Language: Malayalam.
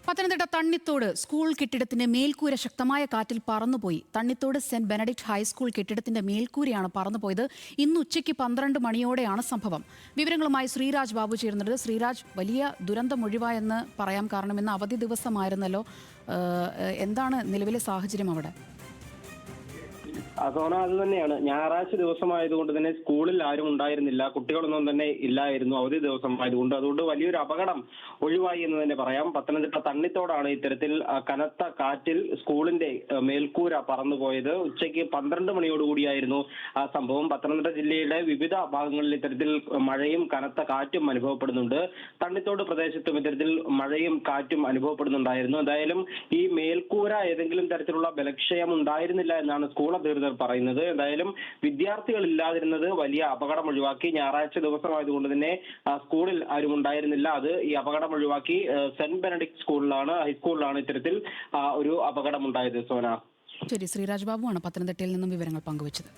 പത്തനംതിട്ട തണ്ണിത്തോട് സ്കൂൾ കെട്ടിടത്തിന്റെ മേൽക്കൂര ശക്തമായ കാറ്റിൽ പറന്നുപോയി. തണ്ണിത്തോട് സെന്റ് ബെനഡിക്ട് ഹൈസ്കൂൾ കെട്ടിടത്തിന്റെ മേൽക്കൂരയാണ് പറന്നുപോയത്. ഇന്ന് ഉച്ചയ്ക്ക് 12 മണിയോടെയാണ് സംഭവം. വിവരങ്ങളുമായി ശ്രീരാജ് ബാബു ചേരുന്നത്. ശ്രീരാജ്, വലിയ ദുരന്തം ഒഴിവായെന്ന് പറയാം, കാരണം ഇന്ന് അവധി ദിവസമായിരുന്നല്ലോ. എന്താണ് നിലവിലെ സാഹചര്യം അവിടെ? സോന, അത് തന്നെയാണ്. ഞായറാഴ്ച ദിവസമായതുകൊണ്ട് തന്നെ സ്കൂളിൽ ആരും ഉണ്ടായിരുന്നില്ല, കുട്ടികളൊന്നും തന്നെ ഇല്ലായിരുന്നു, അവധി ദിവസമായതുകൊണ്ട്. അതുകൊണ്ട് വലിയൊരു അപകടം ഒഴിവായി എന്ന് തന്നെ പറയാം. പത്തനംതിട്ട തണ്ണിത്തോടാണ് ഇത്തരത്തിൽ കനത്ത കാറ്റിൽ സ്കൂളിന്റെ മേൽക്കൂര പറന്നുപോയത്. ഉച്ചയ്ക്ക് 12 മണിയോടുകൂടിയായിരുന്നു ആ സംഭവം. പത്തനംതിട്ട ജില്ലയുടെ വിവിധ ഭാഗങ്ങളിൽ ഇത്തരത്തിൽ മഴയും കനത്ത കാറ്റും അനുഭവപ്പെടുന്നുണ്ട്. തണ്ണിത്തോട് പ്രദേശത്തും ഇത്തരത്തിൽ മഴയും കാറ്റും അനുഭവപ്പെടുന്നുണ്ടായിരുന്നു. എന്തായാലും ഈ മേൽക്കൂര ഏതെങ്കിലും തരത്തിലുള്ള ബലക്ഷയം ഉണ്ടായിരുന്നില്ല എന്നാണ് സ്കൂൾ അധികൃതർ പറയുന്നത്. എന്തായാലും വിദ്യാർത്ഥികൾ ഇല്ലാതിരുന്നത് വലിയ അപകടം ഒഴിവാക്കി. ഞായറാഴ്ച ദിവസമായതുകൊണ്ട് തന്നെ സ്കൂളിൽ ആരും ഉണ്ടായിരുന്നില്ല. അത് ഈ അപകടം ഒഴിവാക്കി. സെന്റ് ബെനഡിക്ട് ഹൈസ്കൂളിലാണ് ഇത്തരത്തിൽ ഒരു അപകടം ഉണ്ടായത്. സോന, ശരി, ശ്രീരാജ് ബാബുവാണ് പത്തനംതിട്ടയിൽ നിന്നും വിവരങ്ങൾ പങ്കുവച്ചത്.